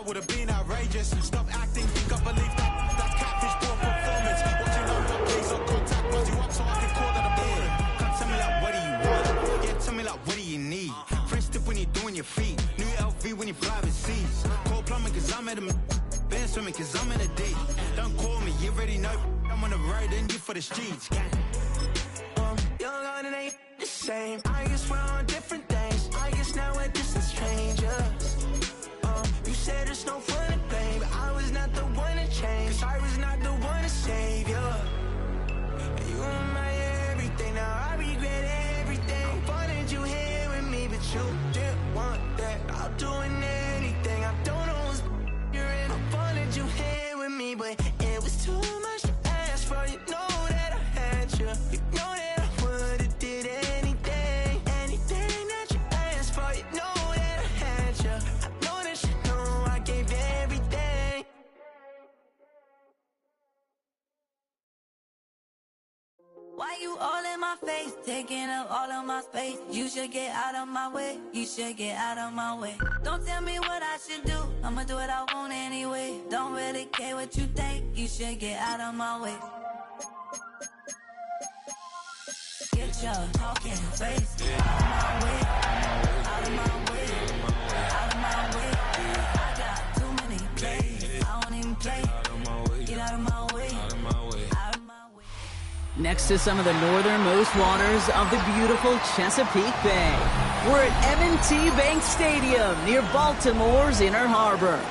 that would have been outrageous. Stop acting, think I believe that's catfish, poor performance. Watching over, please, or contact buzz you up so I can call that a board. Come tell me like, what do you want? Yeah, tell me like, what do you need? Fresh tip when you're doing your feet. New LV when you fly overseas. Cold plumbing cause I'm at a been swimming cause I'm in a D. Don't call me, you already know. I'm on the road and you for the streets. Young on it ain't the same. I guess we're on different things. I guess now we're distant strangers. You said there's no fun to blame, but I was not the one to change. Cause I was not the one to save you. You were my everything, now I regret everything. I wanted you here with me, but you didn't want that. I'm doing anything, I don't know what's you're in. I wanted you here with me, but it was too much to ask for. You know that I had you. You know that I would've did anything, anything that you asked for. You know that I had you. I know that you know I gave everything. Why you all in my face, taking up all of my space? You should get out of my way, you should get out of my way. Don't tell me what I should do, I'ma do what I want anyway. Don't really care what you think, you should get out of my way. Get your talking face out of my way, out of my way, out of my way. I got too many plays, I don't even play. Get out of my way, out of my way, out of my way. Next to some of the northernmost waters of the beautiful Chesapeake Bay, we're at M&T Bank Stadium near Baltimore's Inner Harbor.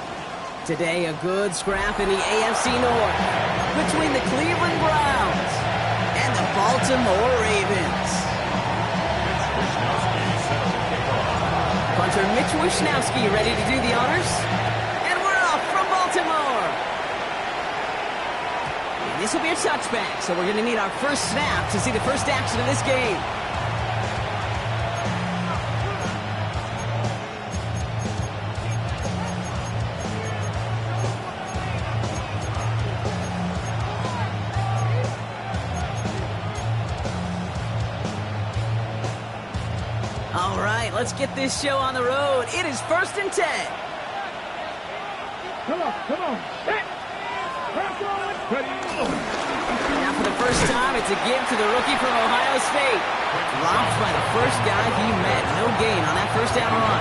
Today, a good scrap in the AFC North between the Cleveland Browns and the Baltimore Ravens. Punter Mitch Wishnowsky ready to do the honors. And we're off from Baltimore. This will be a touchback, so we're going to need our first snap to see the first action of this game. All right, let's get this show on the road. It is 1st and 10. Come on. Set. Now for the first time, it's a give to the rookie from Ohio State. Dropped by the first guy he met. No gain on that first down run.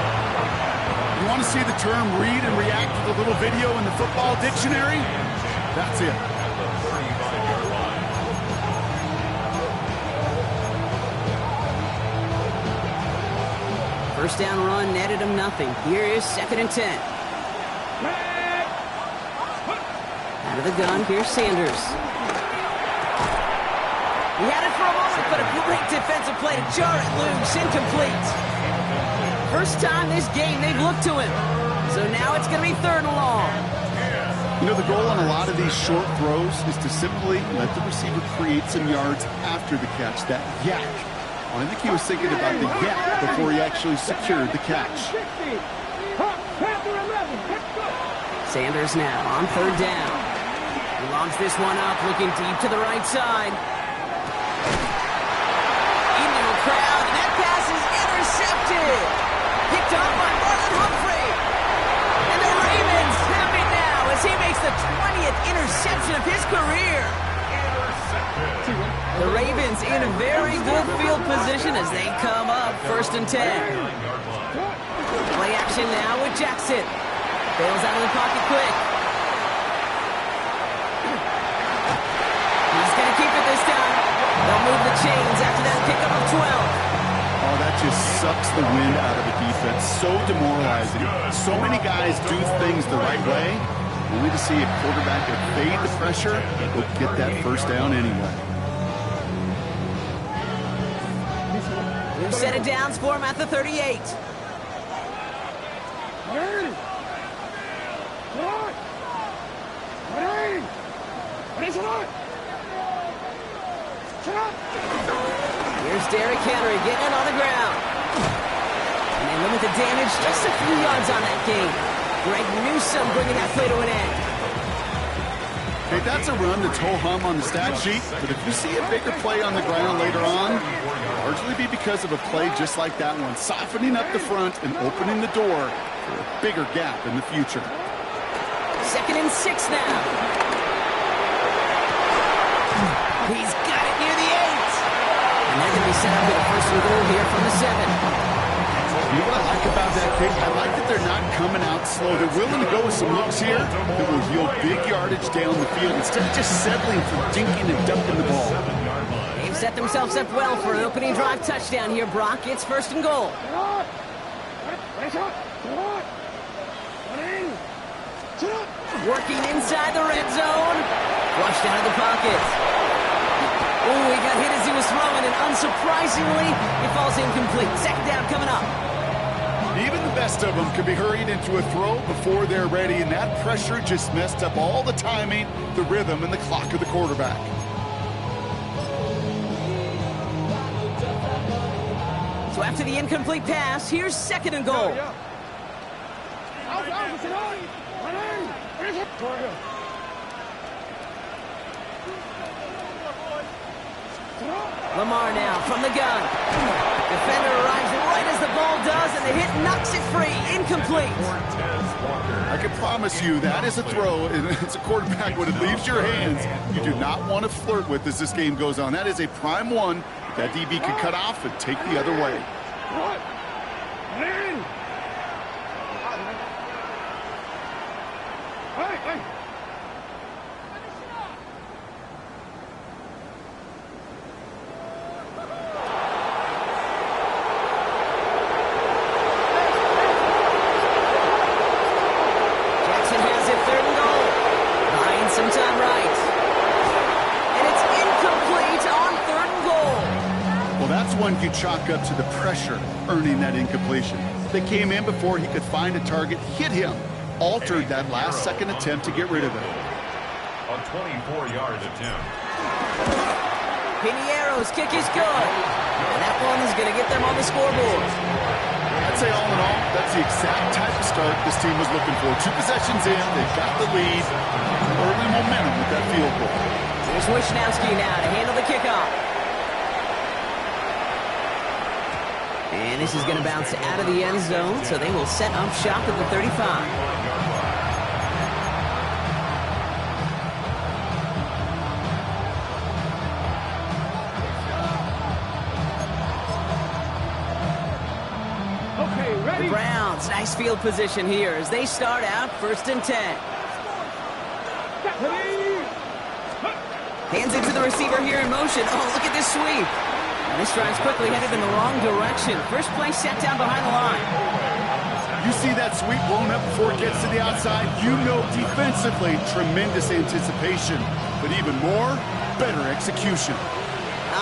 You want to see the term read and react to the little video in the football dictionary? That's it. First down run netted him nothing. Here is 2nd and 10. Out of the gun, here's Sanders. He had it for a moment, but a great defensive play to jar it loose. Incomplete. First time this game they've looked to him. So now it's going to be 3rd and long. You know, the goal on a lot of these short throws is to simply let the receiver create some yards after the catch, that yak. Well, I think he was thinking about the yak before he actually secured the catch. Sanders now on 3rd down. He launches this one up, looking deep to the right side. Into a crowd, and that pass is intercepted. Picked off by Marlon Humphrey. And the Ravens have it now as he makes the 20th interception of his career. The Ravens in a very good field position as they come up 1st and 10. Play action now with Jackson. Bails out of the pocket quick. He's going to keep it this time. They'll move the chains after that pickup of 12. Oh, that just sucks the wind out of the defense. So demoralizing. So many guys do things the right way. Only to see a quarterback evade the pressure and go get that first down anyway. New set of downs for him at the 38. Here's Derrick Henry getting it on the ground. And they limit the damage just a few yards on that game. Greg Newsome bringing that play to an end. Hey, that's a run that's ho-hum on the stat sheet, but if you see a bigger play on the ground later on, it'll largely be because of a play just like that one, softening up the front and opening the door for a bigger gap in the future. 2nd and 6 now. He's got it near the 8. And they're going to be set up with a 1st and goal here from the 7. You know what I like about that kick? I like that they're not coming out slow. They're willing to go with some looks here that will yield big yardage down the field instead of just settling for dinking and dumping the ball. They've set themselves up well for an opening drive touchdown here, Brock. It's 1st and goal. Working inside the red zone. Flushed out of the pocket. Oh, he got hit as he was throwing, and unsurprisingly, it falls incomplete. 2nd down coming up. Even the best of them could be hurried into a throw before they're ready, and that pressure just messed up all the timing, the rhythm, and the clock of the quarterback. So after the incomplete pass, here's 2nd and goal. Lamar now from the gun. Defender arrives right as the ball does, and the hit knocks it free. Incomplete. I can promise you that is a throw, and it's a quarterback when it leaves your hands. You do not want to flirt with as this game goes on. That is a prime one that DB can cut off and take the other way. You chalk up to the pressure earning that incompletion. They came in before he could find a target, hit him, altered that last second attempt to get rid of it. A 24-yard attempt. Piniero's kick is good. And that one is going to get them on the scoreboard. I'd say all in all, that's the exact type of start this team was looking for. 2 possessions in, they've got the lead. Early momentum with that field goal. Here's Wishnowski now to handle the kickoff. And this is going to bounce out of the end zone, so they will set up shop at the 35. Okay, ready? The Browns, nice field position here as they start out 1st and 10. Hands it to the receiver here in motion. Oh, look at this sweep. And this drive's quickly headed in the wrong direction. First play set down behind the line. You see that sweep blown up before it gets to the outside. You know defensively, tremendous anticipation. But even more, better execution.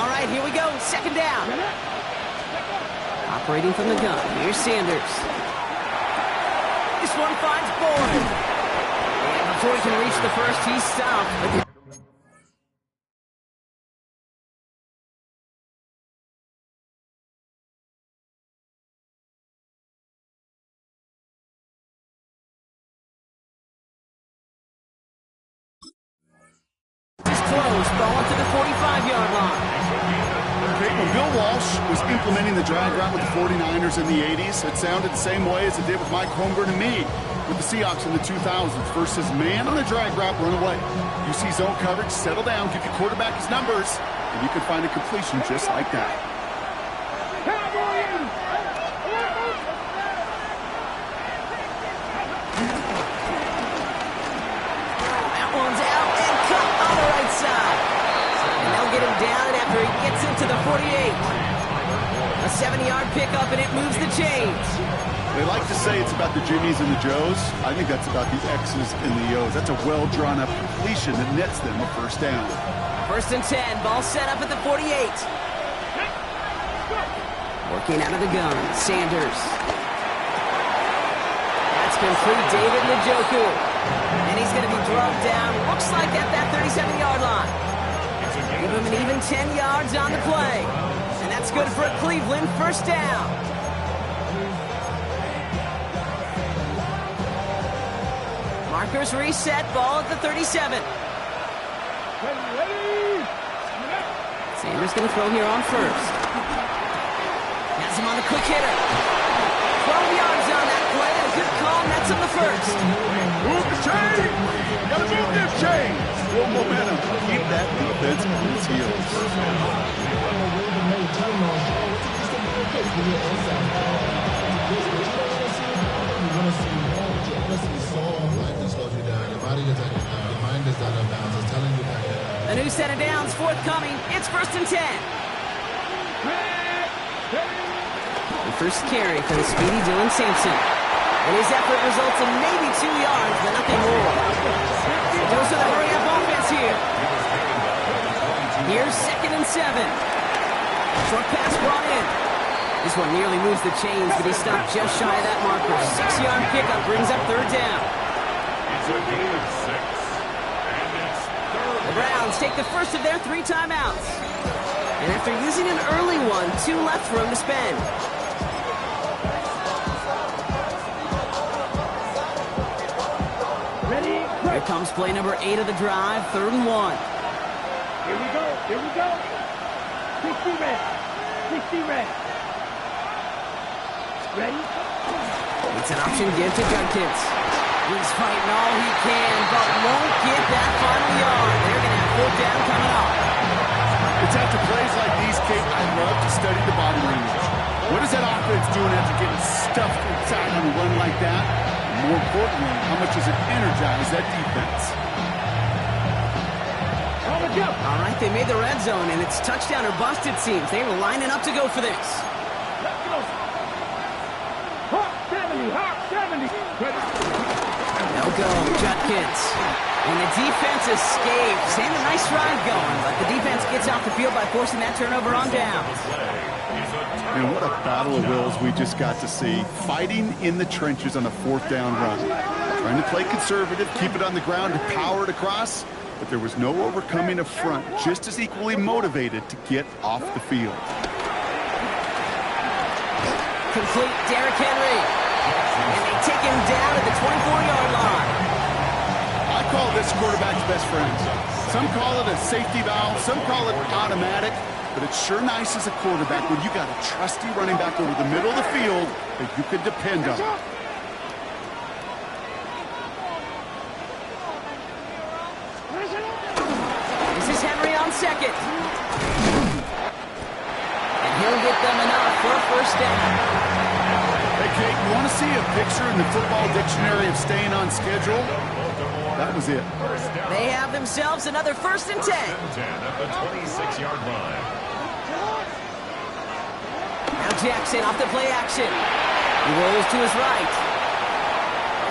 All right, here we go. 2nd down. Operating from the gun. Here's Sanders. This one finds Boyd. And before he can reach the first, he's stopped. Close, ball to the 45-yard line. Okay, when Bill Walsh was implementing the drag route with the 49ers in the 80s, it sounded the same way as it did with Mike Holmgren and me with the Seahawks in the 2000s versus man on the drag route, run away. You see zone coverage, settle down, give your quarterback his numbers, and you can find a completion just like that. That one's out and cut on the right side. And they'll get him down after he gets into the 48. A 70-yard pickup, and it moves the chains. They like to say it's about the Jimmies and the Joes. I think that's about the X's and the O's. That's a well-drawn-up completion that nets them a 1st down. 1st and 10, ball set up at the 48. Working out of the gun, Sanders. That's complete, David Njoku. And he's going to be drugged down, looks like at that 37-yard line. Give him an even 10 yards on the play. And that's good for a Cleveland 1st down. Markers reset, ball at the 37. Sanders going to throw here on 1st. Has him on the quick hitter. 12 yards on that play. A good call, and that's on the 1st. Move the chain! Full momentum. Keep that defense on its heels. A new set of downs forthcoming. It's 1st and 10. The first carry for the speedy Dylan Sampson. And his effort results in maybe 2 yards, but nothing more. Goes to the hurry-up offense here. Here's 2nd and 7. Short pass brought in. This one nearly moves the chains, but he stopped just shy of that marker. 6-yard pickup brings up 3rd down. It's a gain of 6. And it's 3rd. The Browns take the first of their 3 timeouts. And after using an early one, 2 left for him to spend. Here comes play number 8 of the drive, 3rd and 1. Here we go. 60 red. Ready? It's an option give to Judkins. He's fighting all he can, but won't get that final yard. They're going to have 4th down coming up. It's after plays like these, Kate, I love to study the body language. What is that offense doing after getting stuffed inside on a run like that? More importantly, how much does it energize that defense? All right, they made the red zone, and it's touchdown or bust, it seems. They were lining up to go for this. Let's go. Hawk 70. They'll go, Judkins. And the defense escapes. And a nice drive going, but the defense gets off the field by forcing that turnover on downs. And what a battle of wills we just got to see. Fighting in the trenches on a 4th down run. Trying to play conservative, keep it on the ground, to power it across. But there was no overcoming a front just as equally motivated to get off the field. Complete Derrick Henry. And they take him down at the 24-yard line. I call this quarterback's best friend. Some call it a safety valve, some call it automatic. But it's sure nice as a quarterback when you got a trusty running back over the middle of the field that you can depend on. This is Henry on 2nd. And he'll get them enough for a 1st down. Hey, Kate, you want to see a picture in the football dictionary of staying on schedule? That was it. They have themselves another 1st and 10. 10 at the 26-yard line. Now Jackson off the play action. He rolls to his right.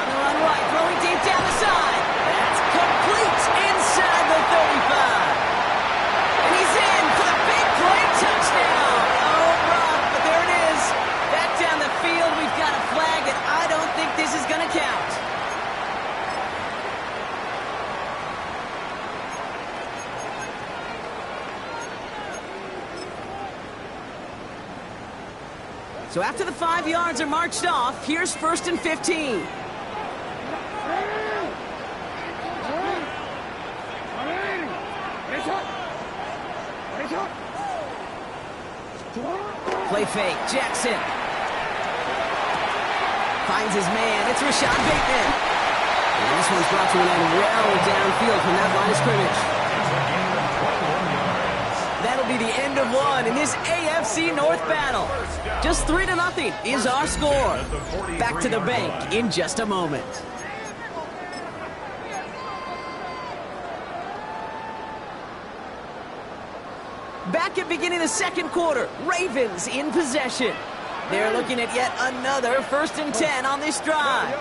On the run right, throwing deep down the side. That's complete inside the 35. And he's in for the big play touchdown. Oh, rough, but there it is. Back down the field, we've got a flag, and I don't think this is going to count. So after the 5 yards are marched off, here's 1st and 15. Play fake, Jackson. Finds his man, it's Rashad Bateman. And this one's brought to an end well downfield from that line of scrimmage. That'll be the end of one in this AFC North battle. Just 3-0 is our score. Back to the bank in just a moment. Back at beginning of the 2nd quarter, Ravens in possession. They're looking at yet another 1st and 10 on this drive.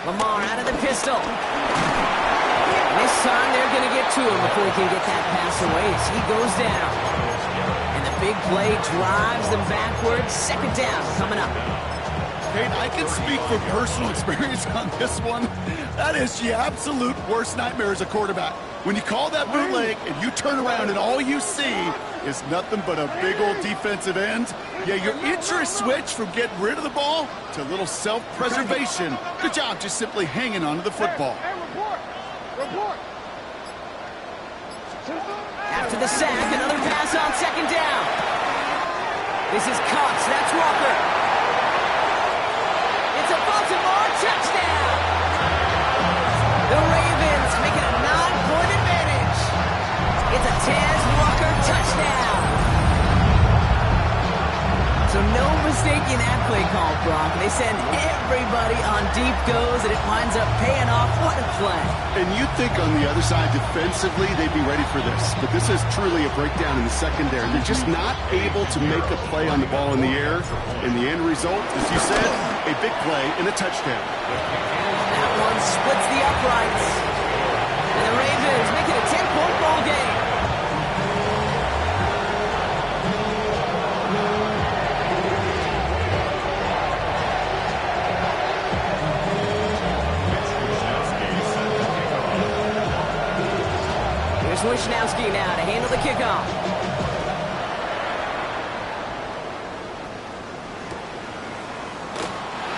Lamar out of the pistol. This time they're going to get to him before he can get that pass away as he goes down. And the big play drives them backwards. 2nd down coming up. Kate, I can speak from personal experience on this one. That is the absolute worst nightmare as a quarterback. When you call that bootleg and you turn around and all you see is nothing but a big old defensive end, yeah, your interest switch from getting rid of the ball to a little self-preservation. Good job just simply hanging on to the football. Out After the sack, another pass on second down. This is COC, that's Walker. It's a Baltimore touchdown. The Ravens make it a 9-point advantage. It's a Tez Walker touchdown. So no mistaking that play call, Brock. They send everybody on deep goes, and it winds up paying off. What a play. And you'd think on the other side, defensively, they'd be ready for this. But this is truly a breakdown in the secondary. They're just not able to make a play on the ball in the air. And the end result, as you said, a big play and a touchdown. That one splits the uprights. And the Ravens make it a 10-point ball game. Wisnowski now to handle the kickoff.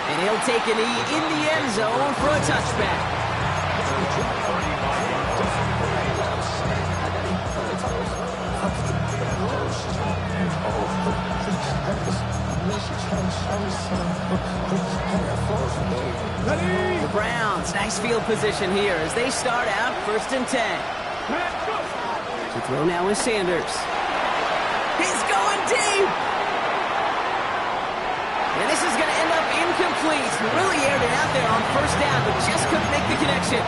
And he'll take a knee in the end zone for a touchback. The Browns, nice field position here as they start out 1st and 10. To throw now is Sanders. He's going deep! And this is going to end up incomplete. Really aired it out there on 1st down, but just couldn't make the connection.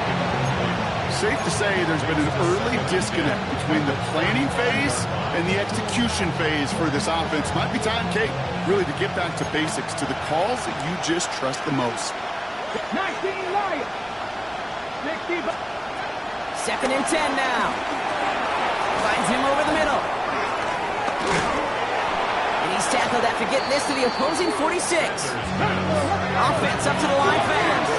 Safe to say there's been an early disconnect between the planning phase and the execution phase for this offense. Might be time, Kate, really to get back to basics, to the calls that you just trust the most. 19 Lions. 60. 2nd and 10 now. Finds him over the middle. And he's tackled after getting this to the opposing 46. Offense up to the line fast.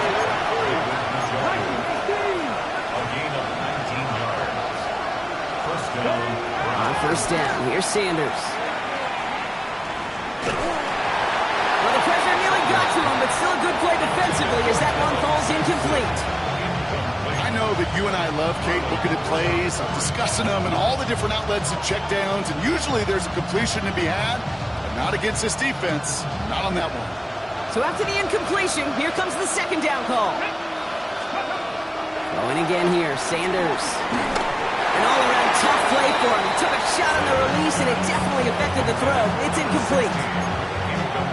A gain of 19 yards. First down. On 1st down, here's Sanders. Well, the pressure nearly got to him, but still a good play defensively as that one falls incomplete. I know that you and I love, Kate, looking at plays, discussing them, and all the different outlets and checkdowns, and usually there's a completion to be had, but not against this defense. Not on that one. So after the incompletion, here comes the 2nd down call. Going again here, Sanders. An all-around tough play for him. He took a shot on the release, and it definitely affected the throw. It's incomplete.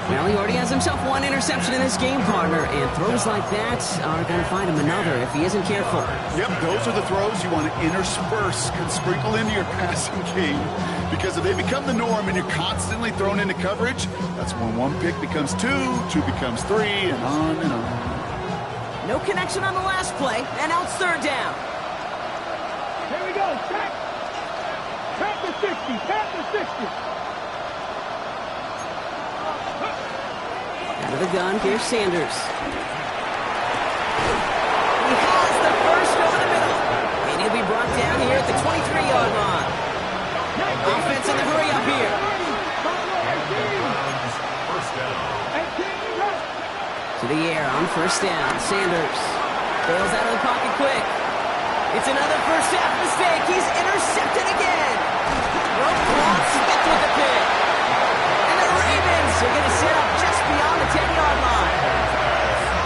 Well, he already has himself one interception in this game, partner, and throws like that are going to find him another if he isn't careful. Yep, those are the throws you want to intersperse, can sprinkle into your passing game, because if they become the norm and you're constantly thrown into coverage, that's when 1 pick becomes 2, 2 becomes 3, and on and on. No connection on the last play, and now it's 3rd down. Here we go. Tap the 60. Tap the 60. Out of the gun, here's Sanders. He has the first over the middle. And he'll be brought down here at the 23-yard line. Offense in the hurry up here. First down. To the air on 1st down. Sanders bails out of the pocket quick. It's another first half mistake. He's intercepted again. Rope clock, Smith with the pick. And the Ravens are going to set up just beyond the 10-yard line.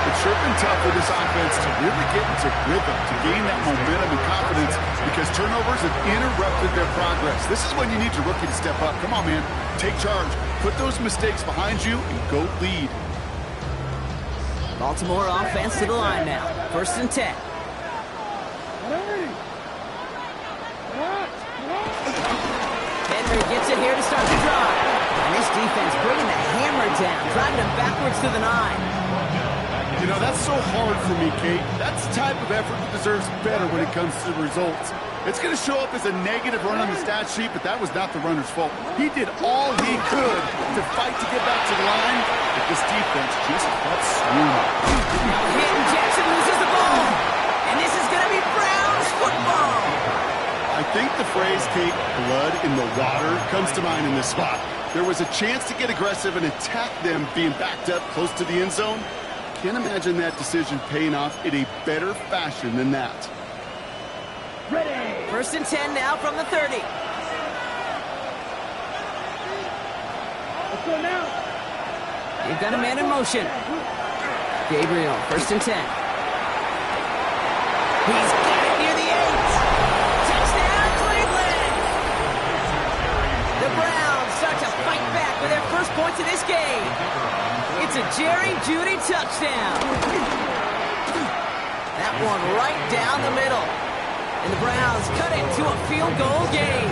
It's sure been tough for this offense to really get into rhythm, to gain that momentum and confidence, because turnovers have interrupted their progress. This is when you need your rookie to step up. Come on, man. Take charge. Put those mistakes behind you and go lead. Baltimore offense to the line now. 1st and 10. Henry gets it here to start the drive. And this defense bringing the hammer down, driving him backwards to the 9. You know, that's so hard for me, Kate. That's the type of effort that deserves better when it comes to the results. It's going to show up as a negative run on the stat sheet, but that was not the runner's fault. He did all he could to fight to get back to the line, but this defense just kept swinging. Hitting Jackson loses the ball. And this is going to be Browns football. I think the phrase, Kate, blood in the water, comes to mind in this spot. There was a chance to get aggressive and attack them being backed up close to the end zone. Can't imagine that decision paying off in a better fashion than that. Ready. First and 10 now from the 30. Let's go now. You've got a man in motion. Gabriel, first and 10. He's got it near the 8. Touchdown, Cleveland! The Browns start to fight back with their first points of this game. It's a Jerry Jeudy touchdown. That one right down the middle. And the Browns cut it to a field goal game.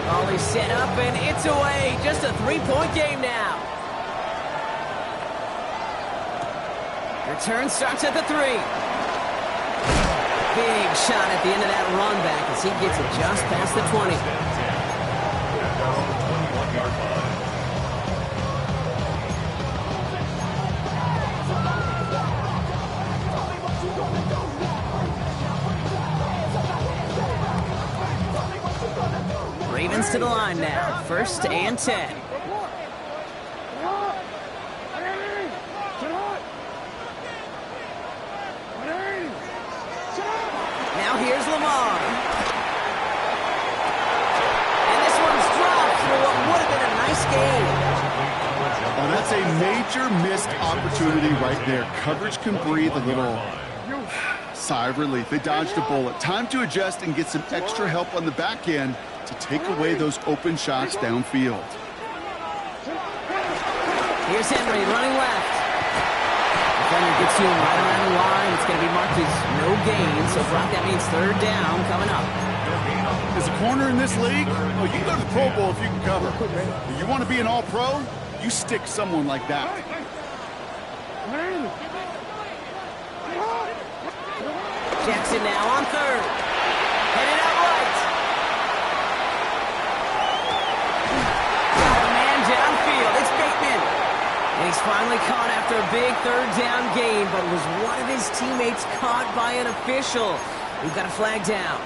All is set up and it's away. Just a 3-point game now. Return starts at the 3. Big shot at the end of that run back as he gets it just past the 20. Ravens to the line now. First and 10. Now here's Lamar. And this one's dropped for what would have been a nice game. Well, that's a major missed opportunity right there. Coverage can breathe a little sigh of relief. They dodged a bullet. Time to adjust and get some extra help on the back end to take away those open shots downfield. Here's Henry running left. Defender gets to him right around the line. It's going to be marked as no gain. So, Brock, that means third down coming up. As a corner in this league, well, you can go to the Pro Bowl if you can cover. If you want to be an all-pro, you stick someone like that. Jackson now on third. Headed out right. Got a man downfield. It's Bateman. And he's finally caught after a big third down gain, but was one of his teammates caught by an official. We've got a flag down.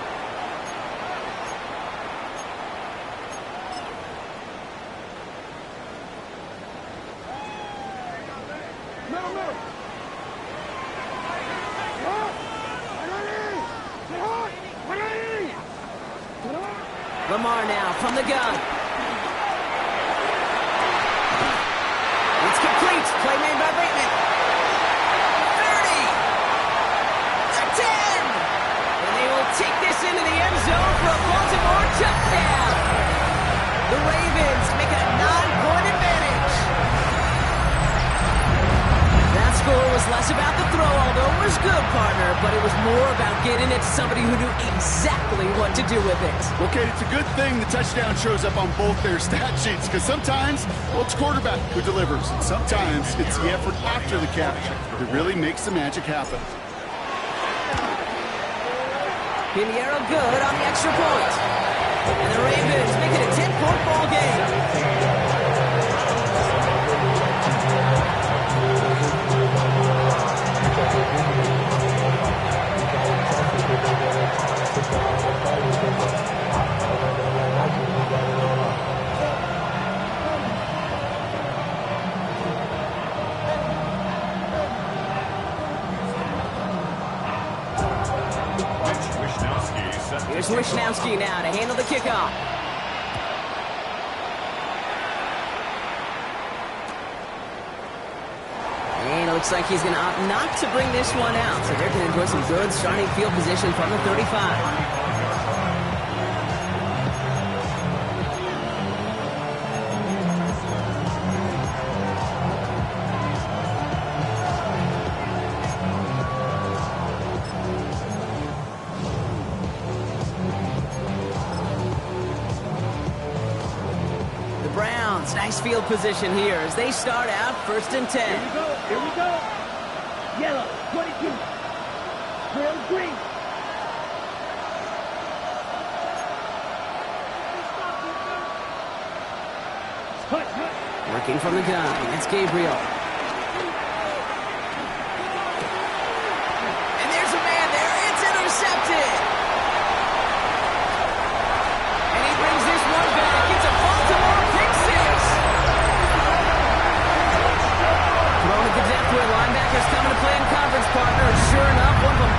Lamar now from the gun. It's complete. Play made by Bateman. 30. A 10. And they will take this into the end zone for a Baltimore touchdown. The Ravens make it a 9-point advantage. That score was less about the throw, although it was good, partner, but it was more about getting it to somebody who knew exactly what to do with it. Okay, it's a good thing the touchdown shows up on both their stat sheets, because sometimes, well, it's quarterback who delivers, and sometimes it's the effort after the catch that really makes the magic happen. Pinheiro good on the extra point. And the Ravens make it a 10-point ball game. Here's Wishnowski now to handle the kickoff. And it looks like he's going to opt not to bring this one out. So they're going to enjoy some good starting field position from the 35. Nice field position here as they start out first and 10. Here we go. Here we go. Yellow, 22. Trail green. Working from the gun. That's Gabriel. And there's a man there. It's intercepted. And he brings this one back. It's a Baltimore pick six. Throwing it to depth where linebackers coming to play in conference, partner. Sure enough, one of them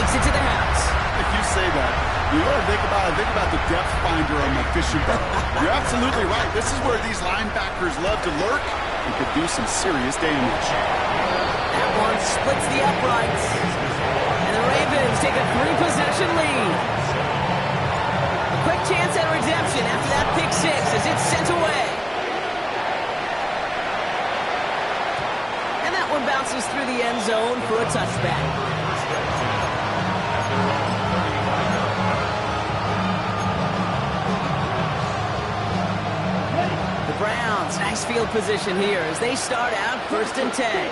takes it to the house. If you say that, you ought to think about the depth finder on my fishing boat. You're absolutely right. This is where these linebackers love to lurk and could do some serious damage. That one splits the uprights. And the Ravens take a 3-possession lead. A quick chance at redemption after that pick six as it's sent away. And that one bounces through the end zone for a touchback. The Browns, nice field position here as they start out 1st and 10.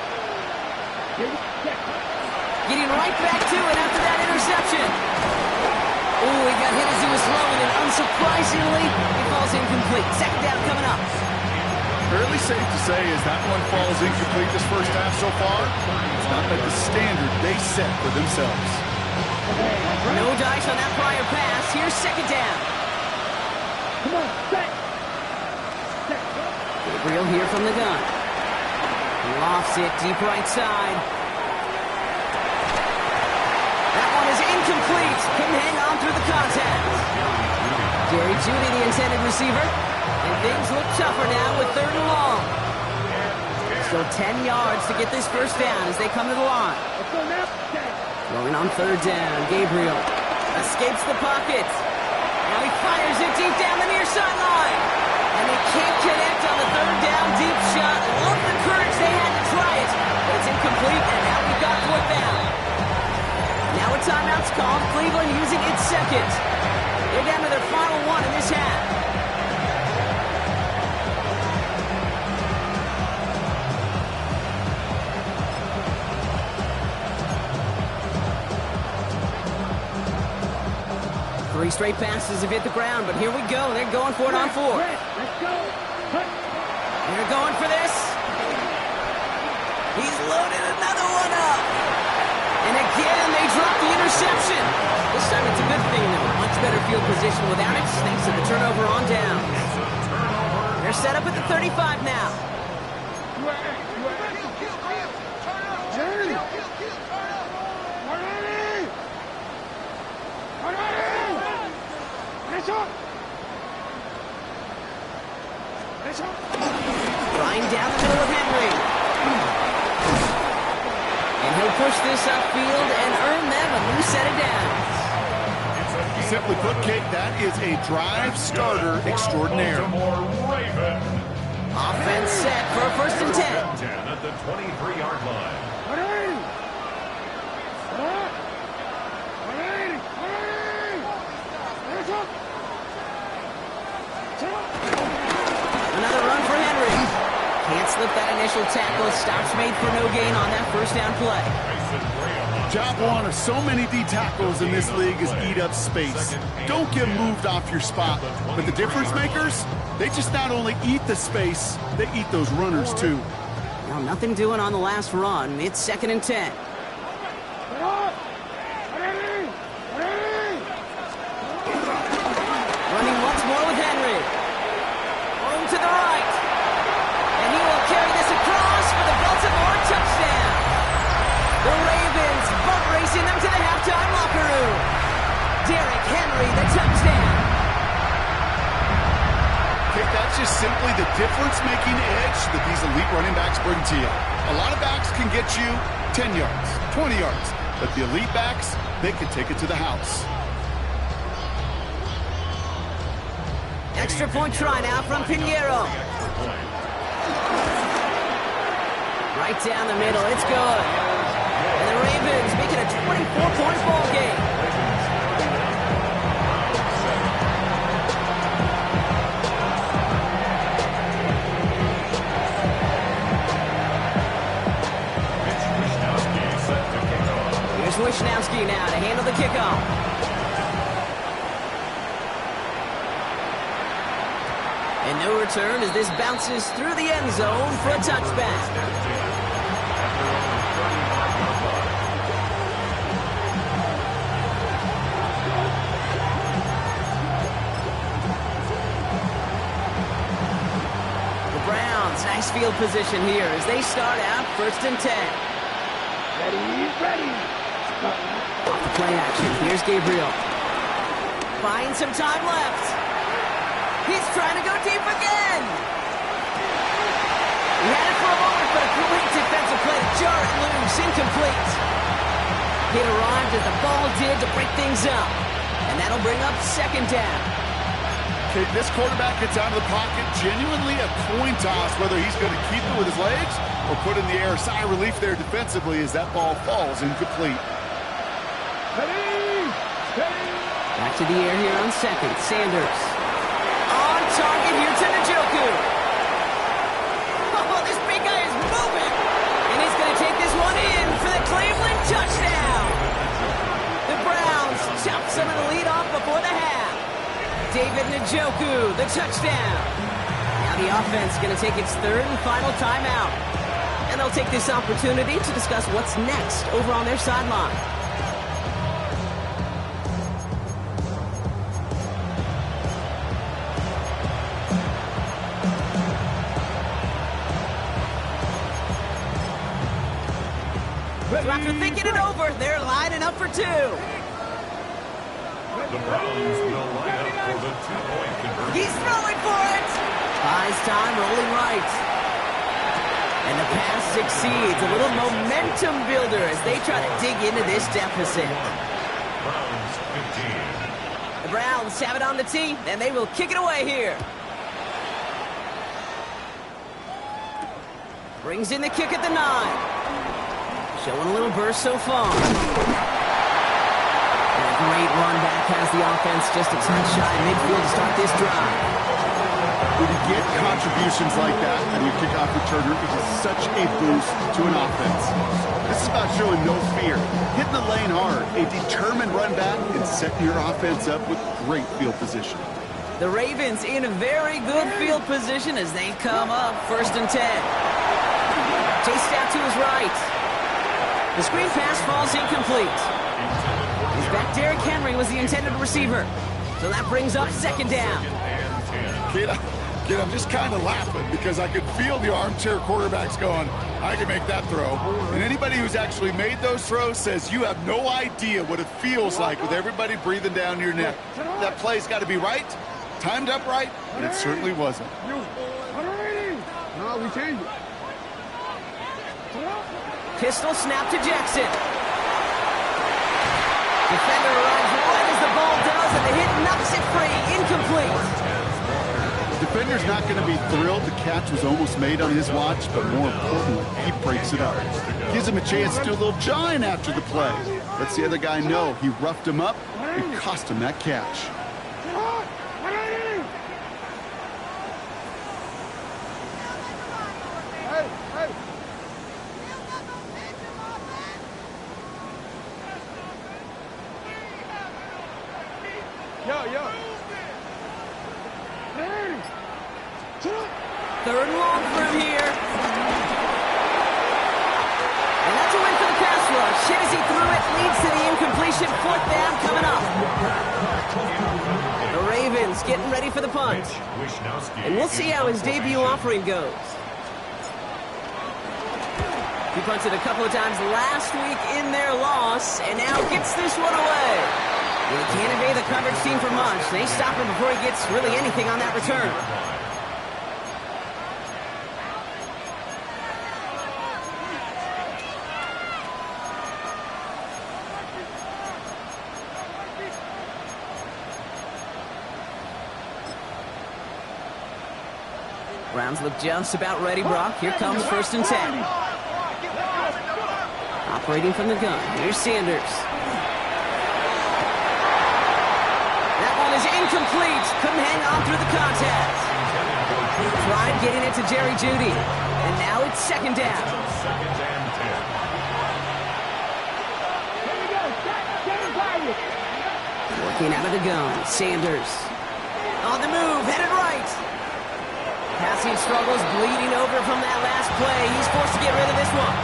Getting right back to it after that interception. Oh, he got hit as he was throwing, and unsurprisingly, it falls incomplete. 2nd down coming up. Fairly safe to say as that one falls incomplete this first half so far, it's not met the standard they set for themselves. No dice on that prior pass. Here's 2nd down. Come on, set. Gabriel here from the gun. Lofts it deep right side. That one is incomplete. Couldn't hang on through the contact. Jerry Jeudy, the intended receiver. And things look tougher now with 3rd and long. Still 10 yards to get this first down as they come to the line. Let's go now. Throwing on 3rd down. Gabriel escapes the pocket. Now he fires it deep down the near sideline. And they can't connect on the 3rd down deep shot. Love the courage they had to try it. But it's incomplete, and now we've got 4th down. Now a timeout's called. Cleveland using its 2nd. They're down to their final one in this half. Three straight passes have hit the ground, but here we go. They're going for it on 4th. Let's go. They're going for this. He's loaded another one up. And again, they drop the interception. This time it's a good thing, though. Much better field position without it, thanks to the turnover on down. They're set up at the 35 now. Flying down the middle of Henry. And he'll push this upfield and earn them a new set of downs. Simply put, Kate, that is a drive starter extraordinaire. Offense set for a 1st and 10. 10 at the 23-yard line. Another run for Henry. Can't slip that initial tackle. Stops made for no gain on that 1st down play. Job one of so many D tackles in this league is eat up space. Don't get moved off your spot. But the difference makers, they just not only eat the space, they eat those runners too. Now nothing doing on the last run. It's 2nd and 10. Running once more with Henry. Room to the right. And he will carry this across for the Baltimore touchdown. The Ravens boat racing them to the halftime locker room. Derrick Henry, the touchdown. That's just simply the difference-making edge that these elite running backs bring to you. A lot of backs can get you 10 yards, 20 yards, but the elite backs, they can take it to the house. Extra point try now from Pinheiro. Right down the middle, it's good. And the Ravens make it a 24-point ball game. Wishnowski now to handle the kickoff. And no return as this bounces through the end zone for a touchback. The Browns, nice field position here as they start out 1st and 10. Ready. Off the play action. Here's Gabriel. Finds some time left. He's trying to go deep again. He had it for a moment, but a great defensive play to jar it loose. Incomplete. It arrived as the ball did to break things up. And that'll bring up second down. Okay, this quarterback gets out of the pocket. Genuinely a coin toss whether he's going to keep it with his legs or put in the air. Sigh of relief there defensively as that ball falls incomplete. Back to the air here on second. Sanders. On target here to Njoku. Oh, this big guy is moving. And he's going to take this one in for the Cleveland touchdown. The Browns chop some of the lead off before the half. David Njoku, the touchdown. Now the offense going to take its third and final timeout. And they'll take this opportunity to discuss what's next over on their sideline. So after thinking it over, they're lining up for two. The Browns will line up for the two-point conversion. He's throwing for it. Buys time, rolling right. And the pass succeeds. A little momentum builder as they try to dig into this deficit. Browns 15. The Browns have it on the tee, and they will kick it away here. Brings in the kick at the 9. Showing a little burst so far. And a great run back has the offense just a touch shy midfield to start this drive. When you get contributions like that out of your kickoff returner, it is such a boost to an offense. This is about showing no fear, hitting the lane hard, a determined run back, and setting your offense up with great field position. The Ravens in a very good field position as they come up 1st and 10. Chased out to his right. The screen pass falls incomplete. He's back. Derrick Henry was the intended receiver. So that brings up second down. Kid, I'm just kind of laughing because I could feel the armchair quarterbacks going, I can make that throw. And anybody who's actually made those throws says you have no idea what it feels like with everybody breathing down your neck. That play's got to be right, timed up right, and it certainly wasn't. No, we changed it. Pistol snap to Jackson. Defender arrives right as the ball does, and the hit knocks it free. Incomplete. The defender's not going to be thrilled the catch was almost made on his watch, but more importantly, he breaks it up. Gives him a chance to do a little jawing after the play. Lets the other guy know he roughed him up and cost him that catch. Third and long for him here. And that's a win for the pass rush. Hit as he threw it, leads to the incompletion. 4th down coming up. The Ravens getting ready for the punt. And we'll see how his debut offering goes. He punted a couple of times last week in their loss, and now gets this one away. And he can't evade the coverage team for much. They stop him before he gets really anything on that return. Browns look just about ready, Brock. Here comes 1st and 10. Operating from the gun. Here's Sanders. That one is incomplete. Couldn't hang on through the contact. Tried getting it to Jerry Jeudy. And now it's 2nd down. Working out of the gun. Sanders. On the move. Headed right. Passing struggles, bleeding over from that last play. He's forced to get rid of this one.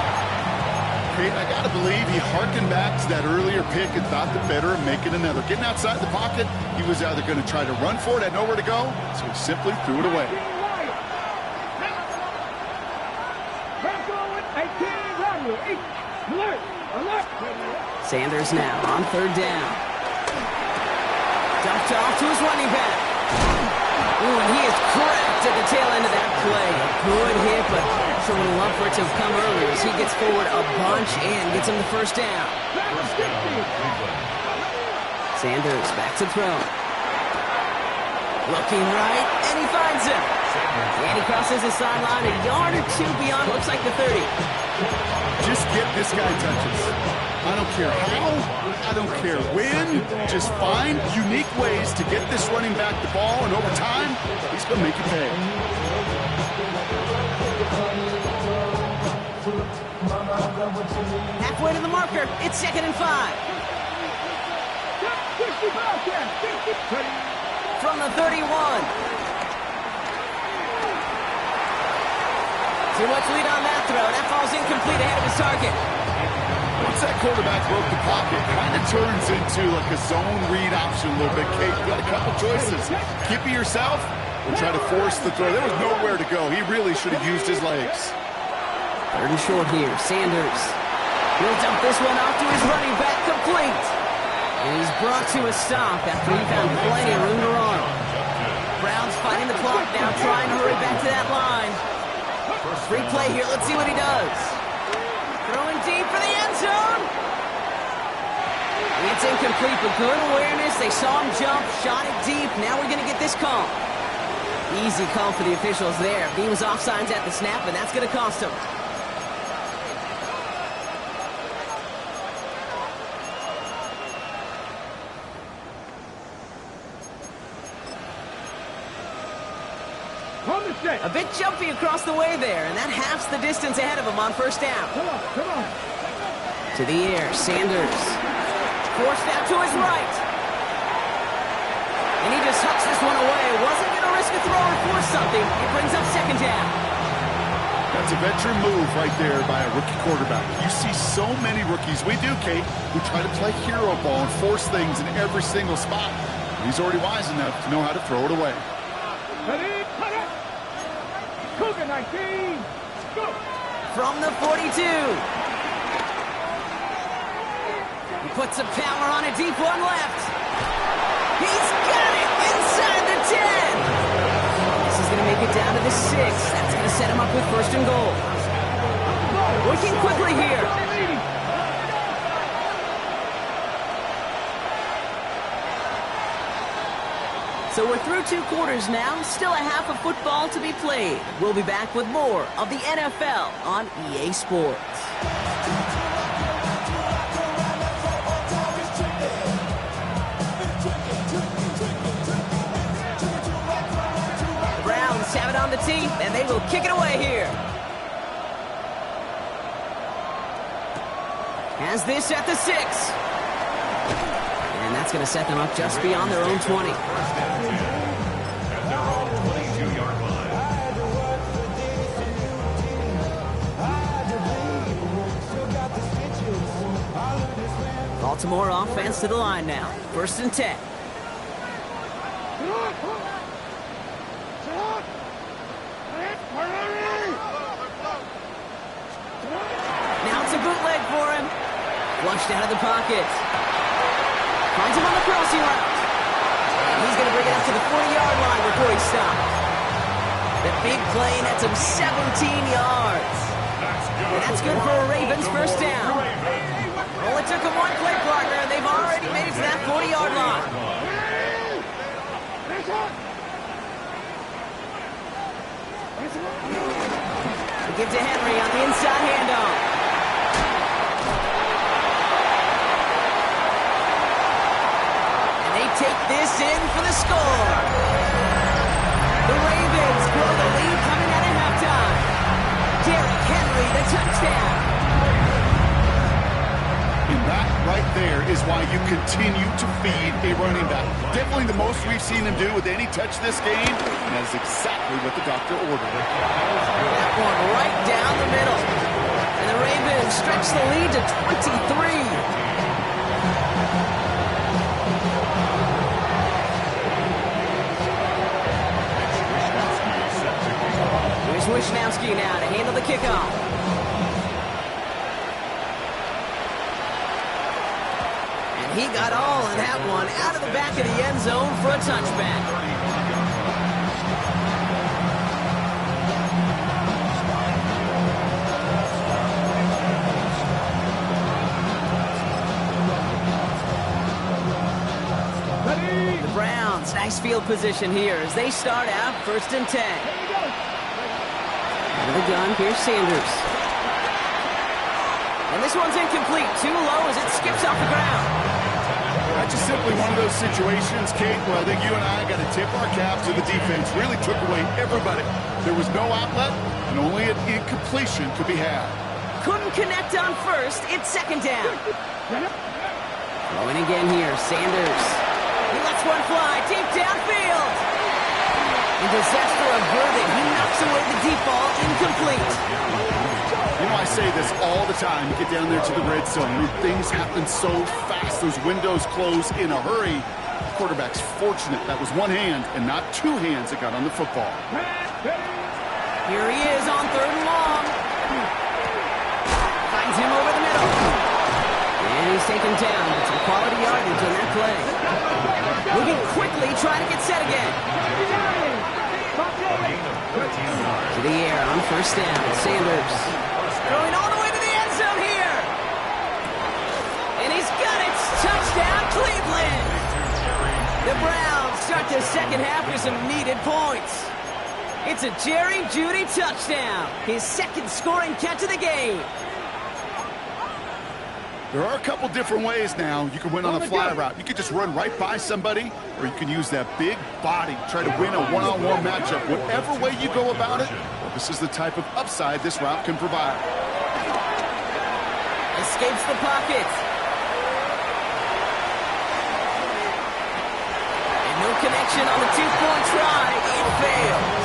I got to believe he harkened back to that earlier pick and thought the better of making another. Getting outside the pocket, he was either going to try to run for it, had nowhere to go, so he simply threw it away. Sanders now on third down. Dumped off to his running back. Ooh, and he is cracked at the tail end of that play. Good hit, but sure would have loved for it to have come earlier as he gets forward a bunch and gets him the first down. Sanders back to throw. Looking right, and he finds him. And he crosses the sideline a yard or two beyond, looks like the 30. Just get this guy touches. I don't care how, I don't care when. Just find unique ways to get this running back the ball, and over time, he's going to make you pay. Halfway to the marker, it's 2nd and 5. From the 31. Too much lead on that throw. That falls incomplete ahead of his target. Once that quarterback broke the pocket, kind of turns into like a zone read option a little bit. Kate, you got a couple choices. Keep it yourself or try to force the throw. There was nowhere to go. He really should have used his legs. 3rd and short here. Sanders. He'll dump this one off to his running back, complete. And he's brought to a stop after he found plenty of room to run. Browns fighting the clock now, trying to hurry back to that line. Free play here. Let's see what he does. Throwing deep for the end zone. It's incomplete, but good awareness. They saw him jump, shot it deep. Now we're going to get this call. Easy call for the officials there. He was offsides at the snap, and that's going to cost him. A bit jumpy across the way there, and that halves the distance ahead of him on first down. Come on. To the air, Sanders. Forced out to his right. And he just hucks this one away. Wasn't going to risk a throw or force something. It brings up 2nd down. That's a veteran move right there by a rookie quarterback. You see so many rookies, we do, Kate, who try to play hero ball and force things in every single spot. He's already wise enough to know how to throw it away. Cougar 19, go! From the 42. He puts some power on a deep one left. He's got it inside the 10. This is going to make it down to the 6. That's going to set him up with 1st and goal. Working quickly here. So we're through 2 quarters now, still a half of football to be played. We'll be back with more of the NFL on EA Sports. The Browns have it on the tee, and they will kick it away here. Has this at the 6. And that's going to set them up just beyond their own 20. Baltimore offense to the line now. 1st and 10. Now it's a bootleg for him. Flushed out of the pocket. Finds him on the crossing route. He's going to bring it up to the 40-yard line before he stopped. The big play, that's him 17 yards. And that's good for a Ravens first down. Only took him one play, partner, and they've already made it to that 40-yard line. We give to Henry on the inside handoff. And they take this in for the score. The Ravens grow the lead coming out of halftime. Derrick Henry, the touchdown. And that right there is why you continue to feed a running back. Definitely the most we've seen him do with any touch this game, and that is exactly what the doctor ordered. That one right down the middle. And the Ravens stretch the lead to 23. Here's Wishnowski now to handle the kickoff. And he got all of that one out of the back of the end zone for a touchback. Browns, nice field position here as they start out 1st and 10. Out of the gun, here's Sanders. And this one's incomplete. Too low as it skips off the ground. That's just simply one of those situations, Kate, where I think you and I got to tip our cap to the defense. Really took away everybody. There was no outlet, and only an incompletion could be had. Couldn't connect on 1st. It's 2nd down. Throwing again here, Sanders. He lets one fly deep downfield. And disaster averted. He knocks away the deep ball, incomplete. You know, I say this all the time. You get down there to the red zone. Things happen so fast. Those windows close in a hurry. The quarterback's fortunate that was one hand and not two hands that got on the football. Here he is on 3rd and long. Finds him over the middle. And he's taken down with some quality yardage on that play. Moving quickly, trying to get set again. To the air on 1st down. Sanders throwing all the way to the end zone here. And he's got it. Touchdown, Cleveland. The Browns start the 2nd half with some needed points. It's a Jerry Jeudy touchdown. His 2nd scoring catch of the game. There are a couple different ways now. You can win on a fly route. You can just run right by somebody, or you can use that big body, try to win a one-on-one matchup. Whatever way you go about it, this is the type of upside this route can provide. Escapes the pocket. And no connection on the 2-point try. It fails.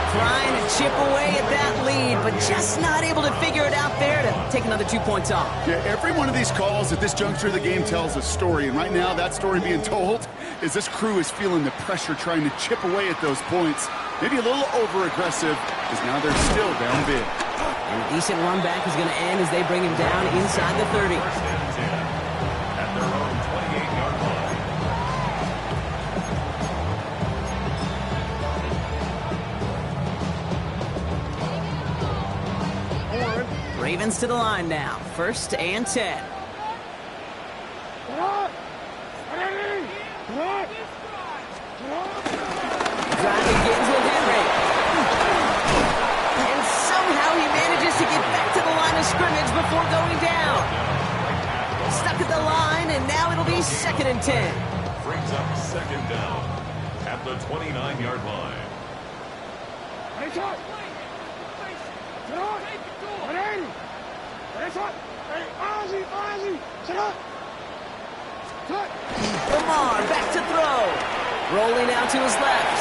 Trying to chip away at that lead, but just not able to figure it out there to take another 2 points off. Yeah, every one of these calls at this juncture of the game tells a story, and right now that story being told is this crew is feeling the pressure trying to chip away at those points. Maybe a little over-aggressive, because now they're still down big. And a decent run back is going to end as they bring him down inside the 30. At their own 28-yard line. Ravens to the line now. 1st and 10. Drive begins with Henry. And somehow he manages to get back to the line of scrimmage before going down. Stuck at the line, and now it'll be 2nd and 10. Brings up 2nd down at the 29-yard line. Lamar back to throw. Rolling out to his left.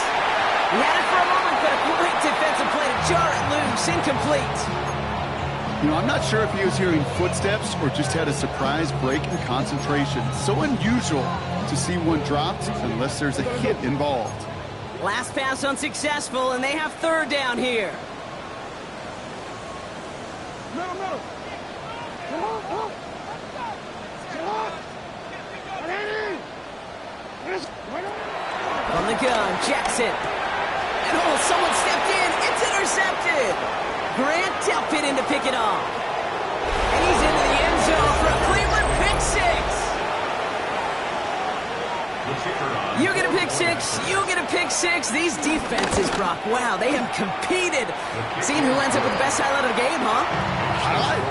He had it for a moment, but a great defensive play to jar it loose. Incomplete. You know, I'm not sure if he was hearing footsteps or just had a surprise break in concentration. So unusual to see one dropped unless there's a hit involved. Last pass unsuccessful, and they have 3rd down here. From the gun, Jackson. And someone stepped in. It's intercepted. Grant Delpit in to pick it off. And he's into the end zone for a Cleveland pick 6. You get a pick 6. You get a pick 6. These defenses, Brock, wow, they have competed. Seeing who ends up with the best highlight of the game, huh? Highlight?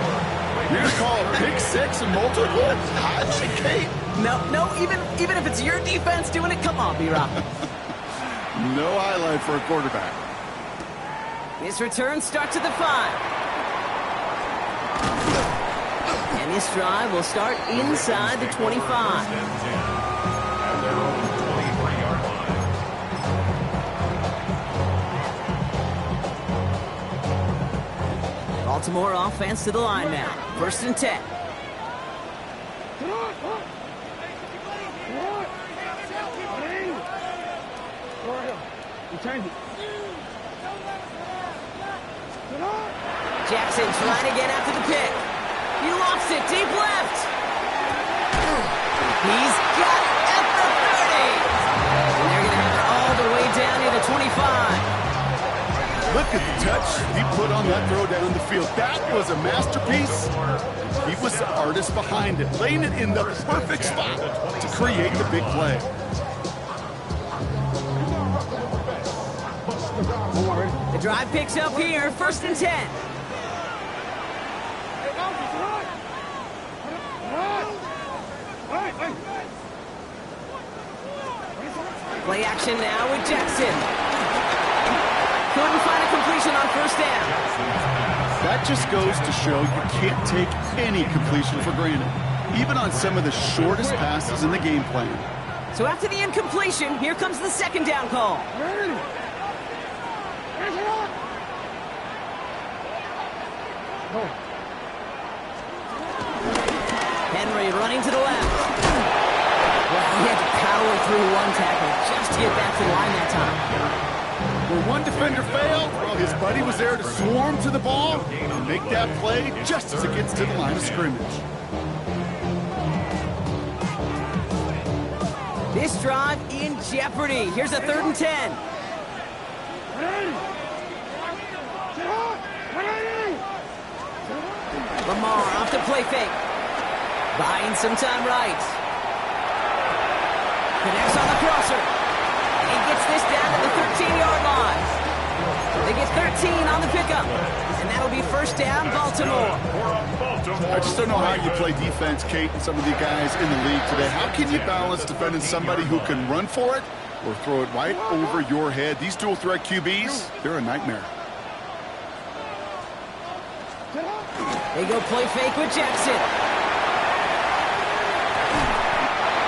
You're going to call a pick 6 and multiple? Highlight, Kate? No, even if it's your defense doing it, come on, B-Rock. No highlight for a quarterback. This return starts at the 5. And this drive will start inside the 25. At their own 23-yard line. Baltimore offense to the line now. 1st and 10. Jackson trying again after the pick. He lost it deep left. He look at the touch he put on that throw down the field. That was a masterpiece. He was the artist behind it, laying it in the perfect spot to create the big play. The drive picks up here, 1st and 10. Play action now with Jackson. Couldn't find a completion on 1st down. That just goes to show you can't take any completion for granted, even on some of the shortest passes in the game plan. So after the incompletion, here comes the 2nd down call. Henry running to the left. Well, he had to power through one tackle just to get back to the line that time. Where one defender failed, well, his buddy was there to swarm to the ball and make that play just as it gets to the line of scrimmage. This drive in jeopardy. Here's a 3rd and 10. Lamar off the play fake. Buying some time right. Connects on the crosser. He gets this down to the 13-yard line. They get 13 on the pickup. And that'll be 1st down, Baltimore. I just don't know how you play defense, Kate, and some of the guys in the league today. How can you balance defending somebody who can run for it or throw it right over your head? These dual threat QBs, they're a nightmare. They go play fake with Jackson.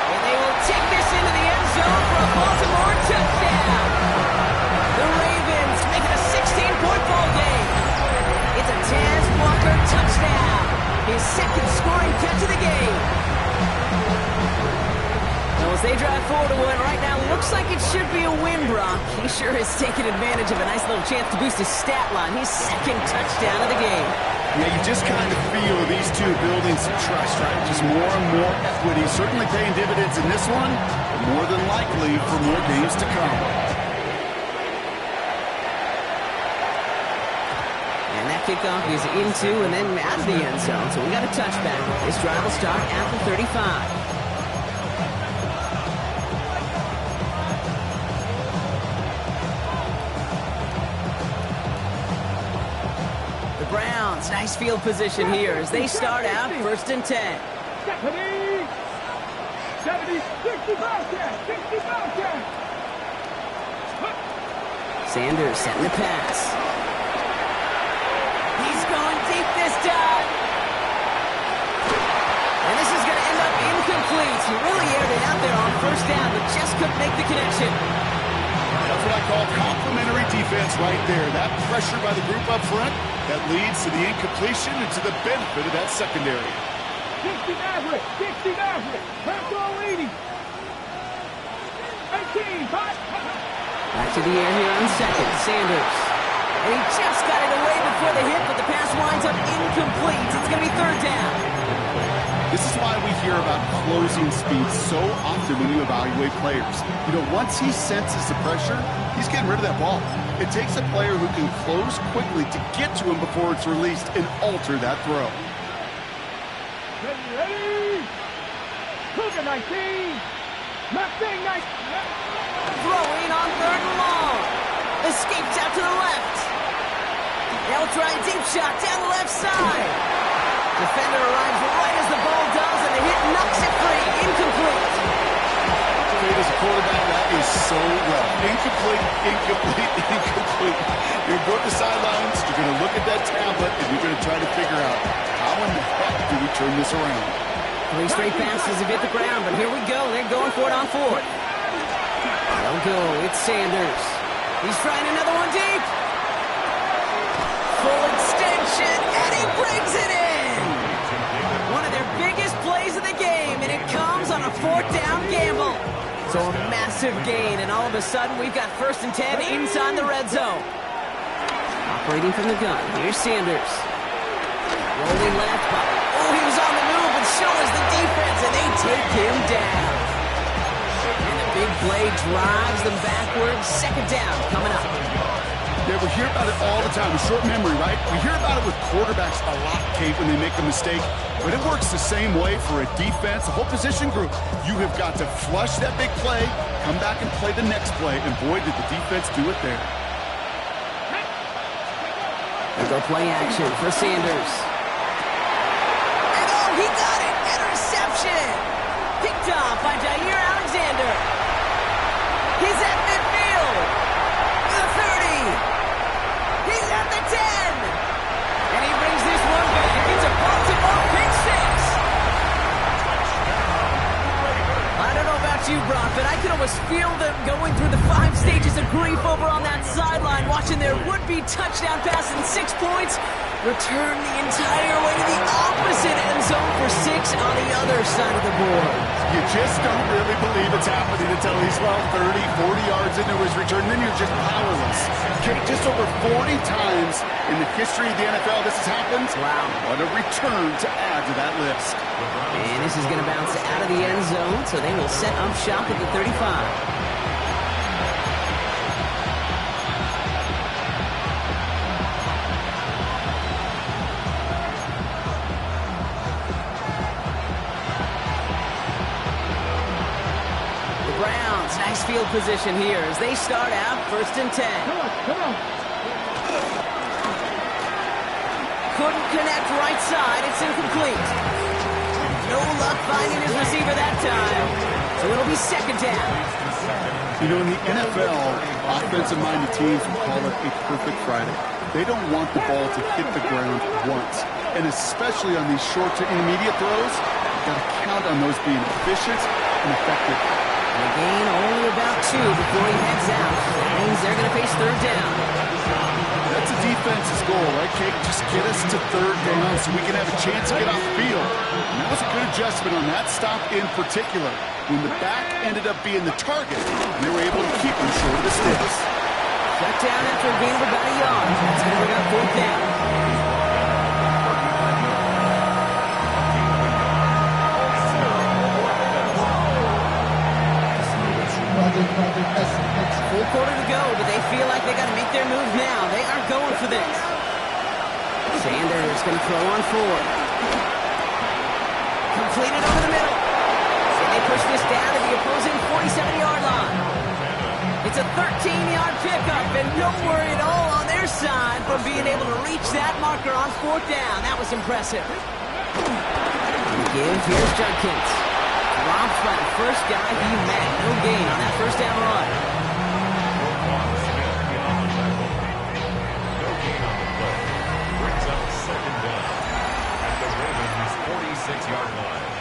And they will take this into the end zone for a Baltimore touchdown. The Ravens make it a 16-point ball game. It's a Taz Walker touchdown. His 2nd scoring catch of the game. Well, as they drive forward to win right now, looks like it should be a win, Brock. He sure has taken advantage of a nice little chance to boost his stat line. His 2nd touchdown of the game. Yeah, you just kind of feel these two building some trust, right? Just more and more equity. Certainly paying dividends in this one, but more than likely for more games to come. And that kickoff is into and then out of the end zone. So we got a touchback. This drive will start at the 35. Browns, nice field position here as they start out 1st and 10. 70, 65 10, 65 10. Sanders setting the pass. He's going deep this time. And this is going to end up incomplete. He really aired it out there on 1st down, but just couldn't make the connection. That's what I call complimentary defense right there. That pressure by the group up front, that leads to the incompletion and to the benefit of that secondary. 60 Maverick, 60 Maverick, Purple leading. 18, back to the air here on 2nd, Sanders. And he just got it away before the hit, but the pass winds up incomplete. It's going to be 3rd down. This is why we hear about closing speed so often when you evaluate players. You know, once he senses the pressure, he's getting rid of that ball. It takes a player who can close quickly to get to him before it's released and alter that throw. Ready? Cougar 19. Mustang 19. Throwing on 3rd and long. Escapes out to the left. They'll try a deep shot down the left side. Defender arrives right as the ball does, and the hit knocks it free. Incomplete. As a quarterback, that is so rough. Incomplete, incomplete, incomplete. You're going to go to the sidelines, you're going to look at that tablet, and you're going to try to figure out how in the heck do we turn this around. 3 straight passes have hit the ground, but here we go. They're going for it on 4th. They'll go. It's Sanders. He's trying another one deep. Full extension, and he brings it in. One of their biggest plays of the game, and it comes on a 4th down gamble. So a massive gain, and all of a sudden we've got 1st and 10 inside the red zone. Operating from the gun, here's Sanders. Rolling left, but he was on the move, and so is the defense, and they take him down. And the big play drives them backwards. 2nd down coming up. Dave, we hear about it all the time. A short memory, right? We hear about it with quarterbacks a lot, Kate, when they make a mistake. But it works the same way for a defense, a whole position group. You have got to flush that big play, come back and play the next play, and boy, did the defense do it there. There's a play action for Sanders. And oh, he got it! Interception! Picked off by Jair Alexander. He's at midfield. The 30. He's at the 10. And he brings this one back. It's a Baltimore pick six. I don't know about you, Brock, but I can almost feel them going through the 5 stages of grief over on that sideline, watching their would-be touchdown pass in 6 points return the entire way to the opposite end zone for 6 on the other side of the board. You just don't really believe it's happening until he's about 30, 40 yards into his return, and then you're just powerless. Kate, just over 40 times in the history of the NFL this has happened. Wow. What a return to add to that list. And this is going to bounce out of the end zone, so they will set up shop at the 35. Nice field position here as they start out 1st and 10. Come on. Couldn't connect right side. It's incomplete. No luck finding his receiver that time. So it'll be 2nd down. You know, in the NFL, offensive-minded teams will call it a perfect Friday. They don't want the ball to hit the ground once. And especially on these short to intermediate throws, you've got to count on those being efficient and effective. A gain only about 2 before he heads out. That means they're going to face 3rd down. That's a defense's goal, right, Kate? Just get us to 3rd down so we can have a chance to get off the field. And that was a good adjustment on that stop in particular, when the back ended up being the target, and they were able to keep him short of the sticks. Shut down after a gain of about a yard. That's going to bring up 4th down. Full quarter to go, but they feel like they got to make their move now. They are going for this. Sanders going to throw on 4. Completed over the middle. And they push this down to the opposing 47-yard line. It's a 13-yard pickup, and no worry at all on their side from being able to reach that marker on 4th down. That was impressive. Give, here's Judkins. Dropped by the first guy he met. No gain on that 1st down run. No gain on the play. Brings up 2nd down at the Ravens' 46-yard line.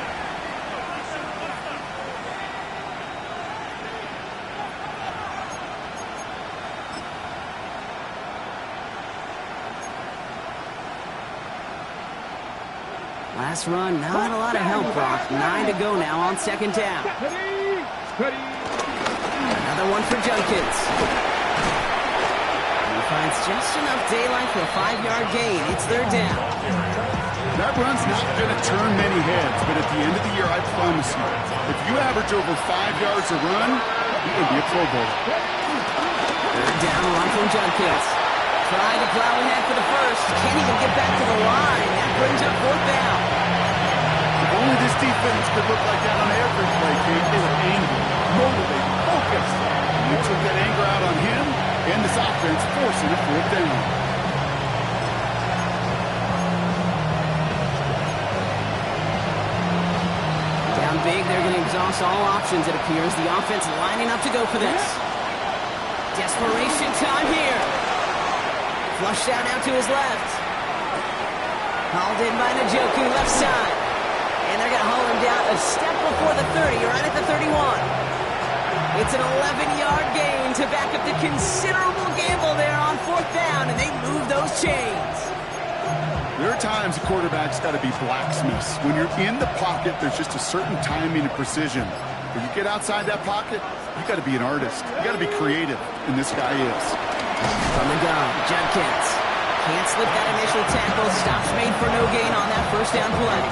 Last run, not a lot of help, Brock. 9 to go now on 2nd down. Another one for Judkins. He finds just enough daylight for a 5-yard gain. It's 3rd down. That run's not going to turn many heads, but at the end of the year, I promise you, if you average over 5 yards a run, you can be a Pro Bowler. 3rd down run from Judkins. Trying to plow ahead for the first. Can't even get back to the line. That brings up 4th down. If only this defense could look like that on every play, Kate. They were angry, motivated, focused. And they took that anger out on him and this offense, forcing a 4th down. Down big, they're going to exhaust all options, it appears. The offense lining up to go for this. Desperation time here. Flushed out now to his left. Hauled in by Njoku, left side. And they're going to haul him down a step before the 30, right at the 31. It's an 11-yard gain to back up the considerable gamble there on 4th down, and they move those chains. There are times a quarterback's got to be blacksmiths. When you're in the pocket, there's just a certain timing and precision. When you get outside that pocket, you got to be an artist. You got to be creative, and this guy is. From the gun, Judkins. Can't slip that initial tackle. Stops made for no gain on that 1st down play.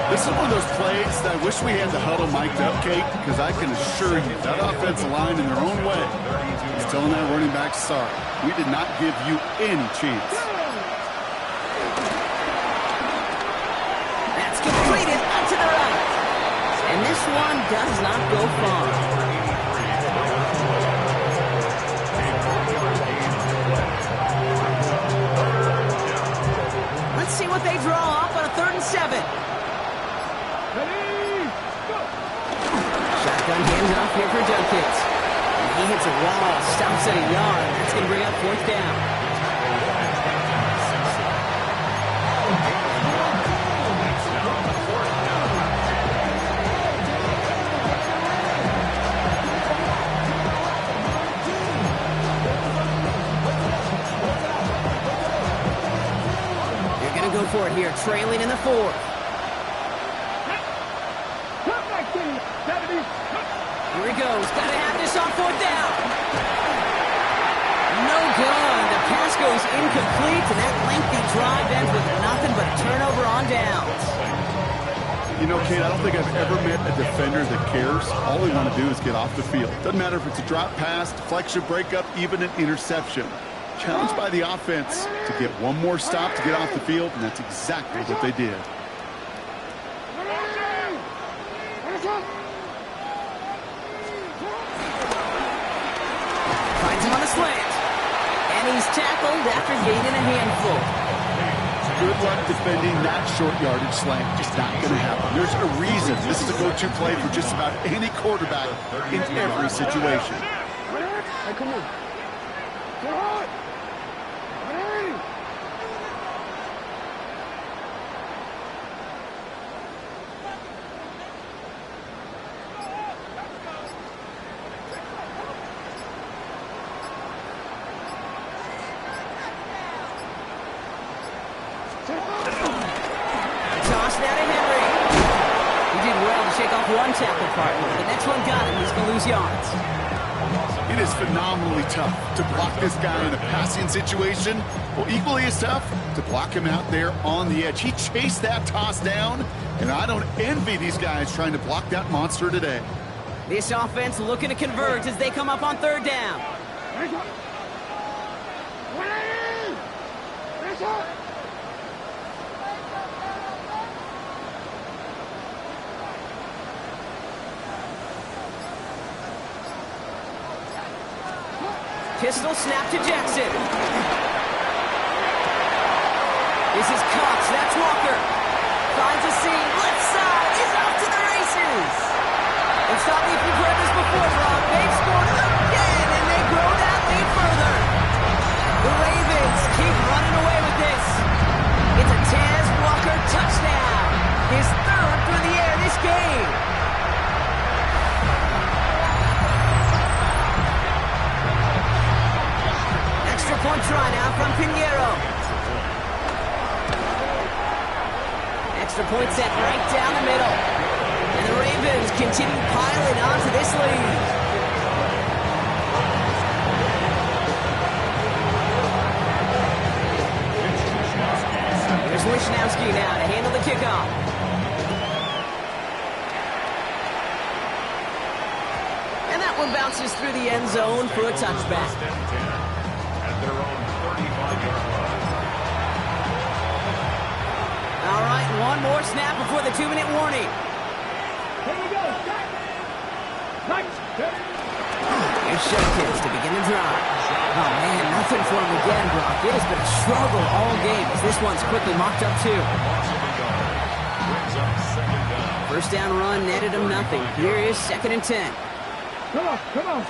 This is one of those plays that I wish we had the huddle mic'd up, Kate, because I can assure you that offensive line in their own way is telling that running back, sorry, we did not give you any chance. That's completed out to the right. And this one does not go far. Let's see what they draw up on a 3rd and 7. Shotgun handoff here for Dunkins. And he hits a wall, stops at a yard. That's going to bring up 4th down. They're going to go for it here, trailing in the 4th. Here he goes. Got to have this on 4th down. No good. The pass goes incomplete, and that lengthy drive ends with nothing but a turnover on downs. You know, Kate, I don't think I've ever met a defender that cares. All they want to do is get off the field. Doesn't matter if it's a drop pass, deflection, breakup, even an interception. Challenged by the offense to get one more stop to get off the field, and that's exactly what they did. Finds him on the slant. And he's tackled after gaining a handful. Good luck defending that short yardage slant. Just not going to happen. There's a reason this is a go-to play for just about any quarterback in every situation. Hey, come on. Go hard. Hey. Toss now to Henry. He did well to shake off one tackle partner. The next one got him. He's going to lose yards. It is phenomenally tough to block this guy in a passing situation. Well, equally as tough to block him out there on the edge. He chased that toss down, and I don't envy these guys trying to block that monster today. This offense looking to convert as they come up on 3rd down. Pistol snap to Jackson. This is Cox. That's Walker. Finds a seam. Left side. He's off to the races. It's not if you've heard this before, Rob. They've scored again, and they grow that lead further. The Ravens keep running away with this. It's a Taz Walker touchdown. His 3rd through the air this game. Extra point try now from Pinheiro. Extra point set right down the middle. And the Ravens continue piling onto this lead. Here's Wishnowski now to handle the kickoff. And that one bounces through the end zone for a touchback. Their own 35-yard line. All right, one more snap before the 2-minute warning. Here we go. Right. Here's Showcase to begin the drive. Oh, man, nothing for him again, Brock. It has been a struggle all game as this one's quickly mocked up, too. Brings up 2nd down. First down run netted him nothing. Here is 2nd and 10. Come on, come on.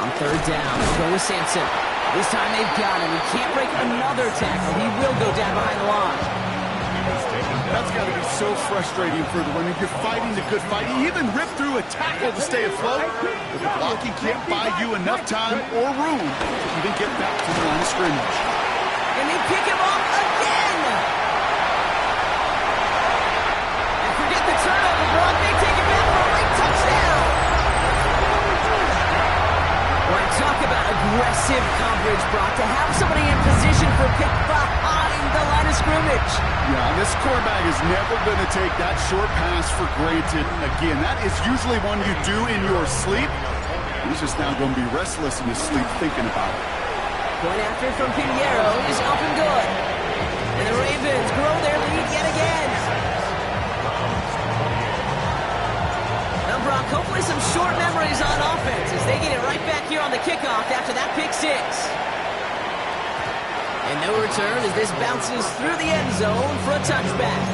On 3rd down, let's go with Sampson. This time they've got him. He can't break another tackle. He will go down behind the line. That's got to be so frustrating for the runner. You're fighting the good fight. You even rip through a tackle to stay afloat, but the blocking can't buy you enough time or room to even get back to the line of scrimmage. And they pick him up again. And forget the turnover, Brock. They take it back for a late touchdown. When I talk about aggressive coverage, Brock, to have somebody in position for a pick behind the line of scrimmage scrimmage. Yeah, this quarterback is never going to take that short pass for granted again. That is usually one you do in your sleep. He's just now going to be restless in his sleep thinking about it. Point after from Pinheiro is up and good. And the Ravens grow their lead yet again. Now, Brock, hopefully some short memories on offense as they get it right back here on the kickoff after that pick six. And no return as this bounces through the end zone for a touchback.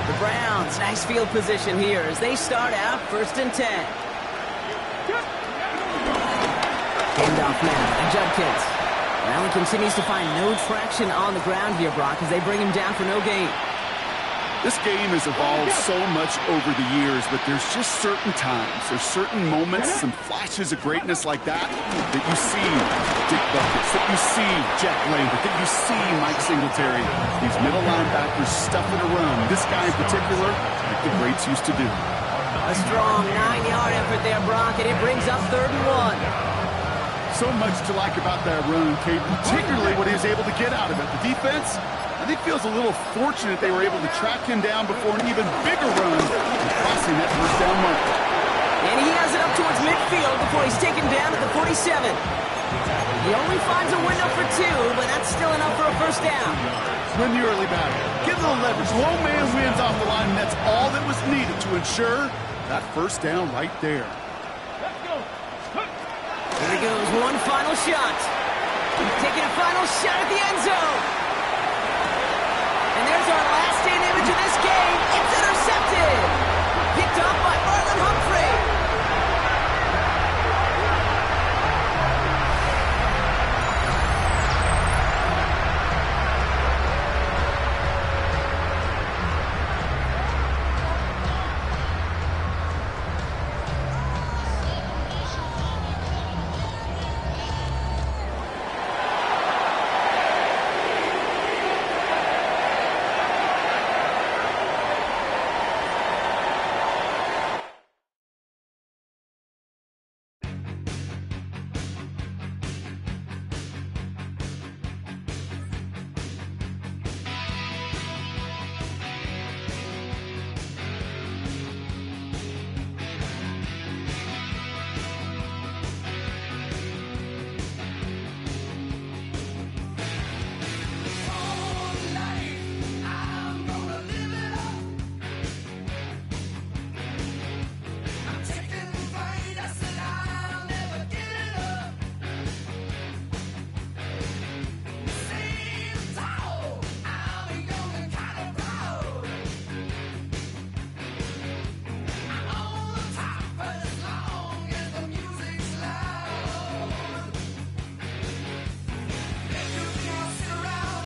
The Browns, nice field position here as they start out 1st and 10. Handoff now to Judkins. Allen continues to find no traction on the ground here, Brock, as they bring him down for no gain. This game has evolved so much over the years, but there's just certain times, there's certain moments, some flashes of greatness like that you see Dick Buckets, that you see Jack Lambert, that you see Mike Singletary. These middle linebackers stuffing a run. This guy in particular, like the greats used to do. A strong 9-yard effort there, Brock, and it brings up 3rd and 1. So much to like about that run, Kate, particularly what he was able to get out of it. The defense, I think, feels a little fortunate they were able to track him down before an even bigger run, crossing that 1st down mark. And he has it up towards midfield before he's taken down at the 47. He only finds a window for 2, but that's still enough for a 1st down. Win the early battle. Get a little leverage. Low man wins off the line, and that's all that was needed to ensure that 1st down right there. Here he goes, one final shot. Taking a final shot at the end zone.